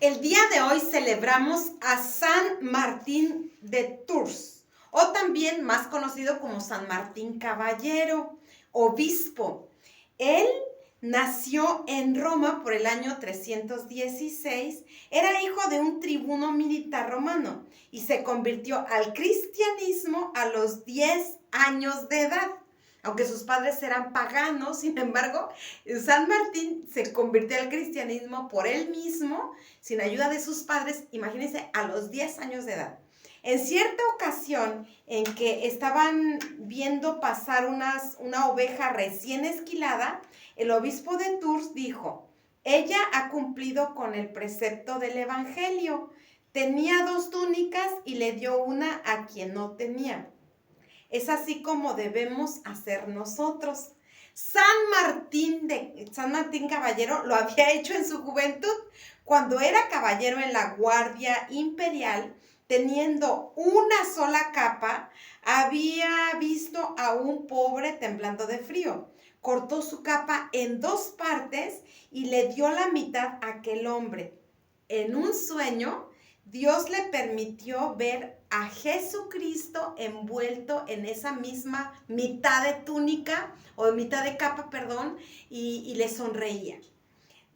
El día de hoy celebramos a San Martín de Tours, o también más conocido como San Martín Caballero, obispo. Él nació en Roma por el año 316, era hijo de un tribuno militar romano y se convirtió al cristianismo a los 10 años de edad. Aunque sus padres eran paganos, sin embargo, San Martín se convirtió al cristianismo por él mismo, sin ayuda de sus padres, imagínense, a los 10 años de edad. En cierta ocasión en que estaban viendo pasar una oveja recién esquilada, el obispo de Tours dijo: ella ha cumplido con el precepto del evangelio. Tenía 2 túnicas y le dio una a quien no tenía. Es así como debemos hacer nosotros. San Martín Caballero lo había hecho en su juventud, cuando era caballero en la Guardia Imperial, teniendo una sola capa, había visto a un pobre temblando de frío. Cortó su capa en 2 partes y le dio la mitad a aquel hombre. En un sueño, Dios le permitió ver a Jesucristo envuelto en esa misma mitad de túnica, o mitad de capa, perdón, y le sonreía.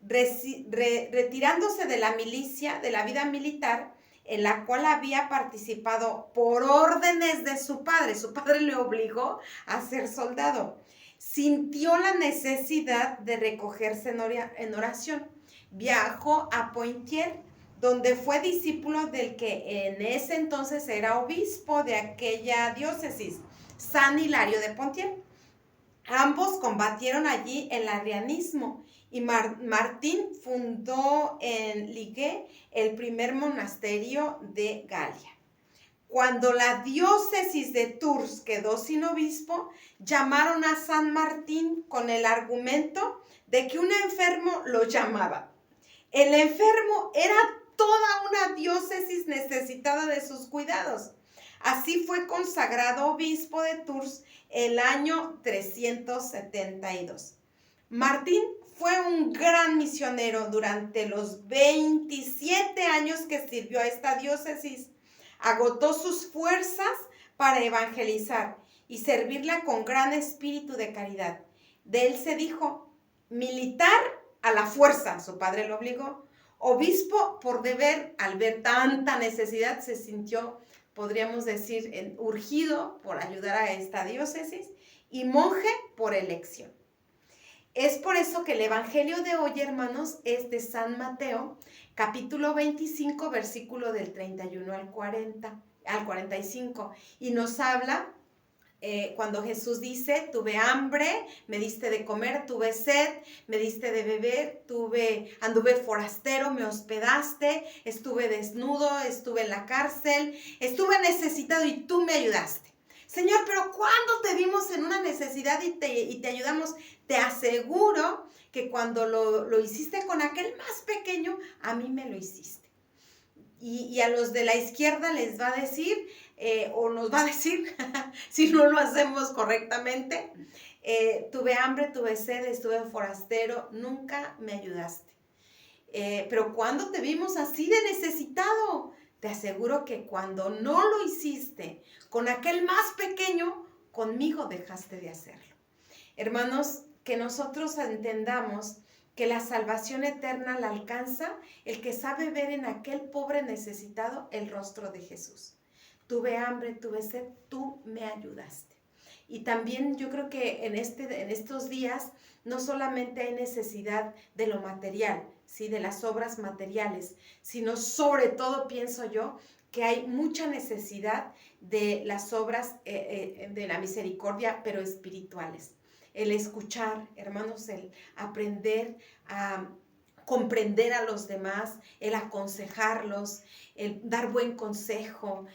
Retirándose de la milicia, de la vida militar, en la cual había participado por órdenes de su padre le obligó a ser soldado, sintió la necesidad de recogerse en oración. Viajó a Poitiers, donde fue discípulo del que en ese entonces era obispo de aquella diócesis, San Hilario de Poitiers. Ambos combatieron allí el arrianismo y Martín fundó en Ligues el primer monasterio de Galia. Cuando la diócesis de Tours quedó sin obispo, llamaron a San Martín con el argumento de que un enfermo lo llamaba. El enfermo era toda una diócesis necesitada de sus cuidados. Así fue consagrado obispo de Tours el año 372. Martín fue un gran misionero durante los 27 años que sirvió a esta diócesis. Agotó sus fuerzas para evangelizar y servirla con gran espíritu de caridad. De él se dijo: militar a la fuerza, su padre lo obligó. Obispo por deber, al ver tanta necesidad, se sintió, podríamos decir, urgido por ayudar a esta diócesis, y monje por elección. Es por eso que el evangelio de hoy, hermanos, es de San Mateo, capítulo 25, versículo del 31 al 45, y nos habla cuando Jesús dice: tuve hambre, me diste de comer, tuve sed, me diste de beber, anduve forastero, me hospedaste, estuve desnudo, estuve en la cárcel, estuve necesitado y tú me ayudaste. Señor, pero ¿cuándo te vimos en una necesidad y te ayudamos? Te aseguro que cuando lo hiciste con aquel más pequeño, a mí me lo hiciste. Y a los de la izquierda les va a decir, o nos va a decir, si no lo hacemos correctamente: tuve hambre, tuve sed, estuve forastero, nunca me ayudaste. Pero ¿cuándo te vimos así de necesitado? Te aseguro que cuando no lo hiciste con aquel más pequeño, conmigo dejaste de hacerlo. Hermanos, que nosotros entendamos que la salvación eterna la alcanza el que sabe ver en aquel pobre necesitado el rostro de Jesús. Tuve hambre, tuve sed, tú me ayudaste. Y también yo creo que en estos días no solamente hay necesidad de lo material, ¿sí?, de las obras materiales, sino sobre todo, pienso yo, que hay mucha necesidad de las obras de la misericordia, pero espirituales. El escuchar, hermanos, el aprender a comprender a los demás, el aconsejarlos, el dar buen consejo,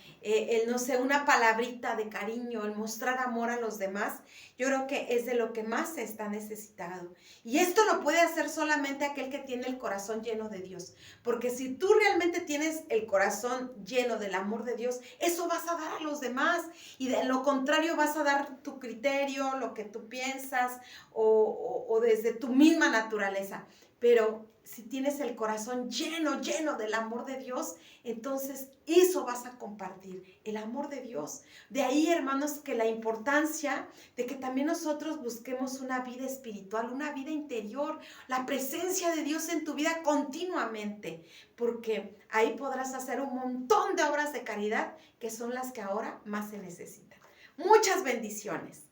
no sé, una palabrita de cariño, el mostrar amor a los demás, yo creo que es de lo que más se está necesitado. Y esto lo puede hacer solamente aquel que tiene el corazón lleno de Dios, porque si tú realmente tienes el corazón lleno del amor de Dios, eso vas a dar a los demás, y de lo contrario vas a dar tu criterio, lo que tú piensas, o desde tu misma naturaleza. pero si tienes el corazón lleno, lleno del amor de Dios, entonces eso vas a compartir, el amor de Dios. De ahí, hermanos, que la importancia de que también nosotros busquemos una vida espiritual, una vida interior, la presencia de Dios en tu vida continuamente, porque ahí podrás hacer un montón de obras de caridad que son las que ahora más se necesitan. Muchas bendiciones.